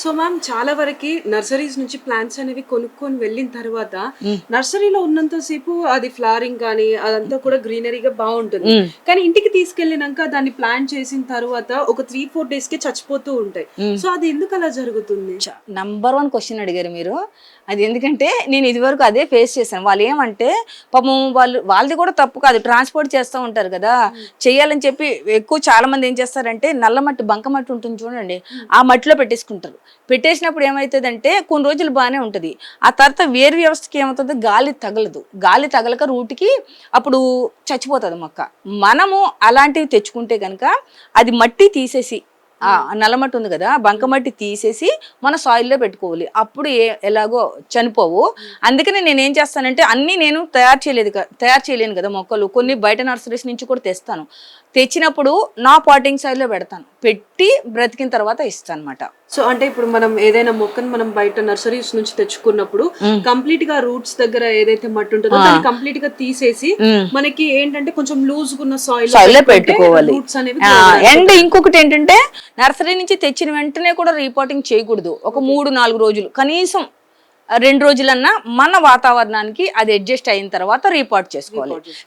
So ma'am చాలా వరకు nurseries నుంచి ప్లాంట్స్ అనేవి కొనుక్కొని వెళ్ళిన తర్వాత నర్సరీలో ఉన్నంత సేపు అది ఫ్లవరింగ్ కానీ అదంతా కూడా గ్రీనరీగా బాగుంటుంది. కానీ ఇంటికి తీసుకెళ్ళినాక దాన్ని ప్లాంట్ చేసిన తర్వాత ఒక 3-4 డేస్ కి చచ్చిపోతూ ఉంటాయి. సో అది ఎందుకు అలా జరుగుతుంది? నంబర్ 1 క్వశ్చన్ అడిగారు మీరు. అది ఎందుకంటే నేను ఇదివరకు అదే ఫేస్ చేశాను. వాళ్ళు ఏమంటే పాపం వాళ్ళది కూడా తప్పు కాదు, ట్రాన్స్పోర్ట్ చేస్తూ ఉంటారు కదా, చెయ్యాలని చెప్పి ఎక్కువ చాలా మంది ఏం చేస్తారంటే నల్ల మట్టి బంక మట్టి ఉంటుంది చూడండి, ఆ మట్టిలో పెట్టేసుకుంటారు. పెట్టేసినప్పుడు ఏమవుతుందంటే కొన్ని రోజులు బాగానే ఉంటుంది, ఆ తర్వాత వేరు వ్యవస్థకి ఏమవుతుంది, గాలి తగలదు, గాలి తగలక రూట్కి అప్పుడు చచ్చిపోతుంది మొక్క. మనము అలాంటివి తెచ్చుకుంటే కనుక అది మట్టి తీసేసి నల్లమట్టి ఉంది కదా, బంకమట్టి తీసేసి మన సాయిల్లో పెట్టుకోవాలి, అప్పుడు ఎలాగో చనిపోవు. అందుకని నేను ఏం చేస్తానంటే అన్నీ నేను తయారు చేయలేను కదా మొక్కలు, కొన్ని బయట నర్సరీస్ నుంచి కూడా తెస్తాను. తెచ్చినప్పుడు నా పాటింగ్ సాయిల్లో పెడతాను, పెట్టి బ్రతికిన తర్వాత ఇస్తాను అనమాట. సో అంటే ఇప్పుడు మనం ఏదైనా మొక్కను మనం బయట నర్సరీస్ నుంచి తెచ్చుకున్నప్పుడు కంప్లీట్ గా రూట్స్ దగ్గర ఏదైతే మట్టి ఉంటుందో దాన్ని కంప్లీట్ గా తీసేసి మనకి ఏంటంటే కొంచెం లూజ్ ఉన్న సాయిల్ పెట్టుకోవాలి. రూట్స్ అనేవి. అండ్ ఇంకొకటి ఏంటంటే నర్సరీ నుంచి తెచ్చిన వెంటనే కూడా రిపోర్టింగ్ చేయకూడదు. ఒక 3-4 రోజులు, కనీసం 2 రోజులన్నా మన వాతావరణానికి అది అడ్జస్ట్ అయిన తర్వాత రిపోర్ట్ చేసుకోవాలి.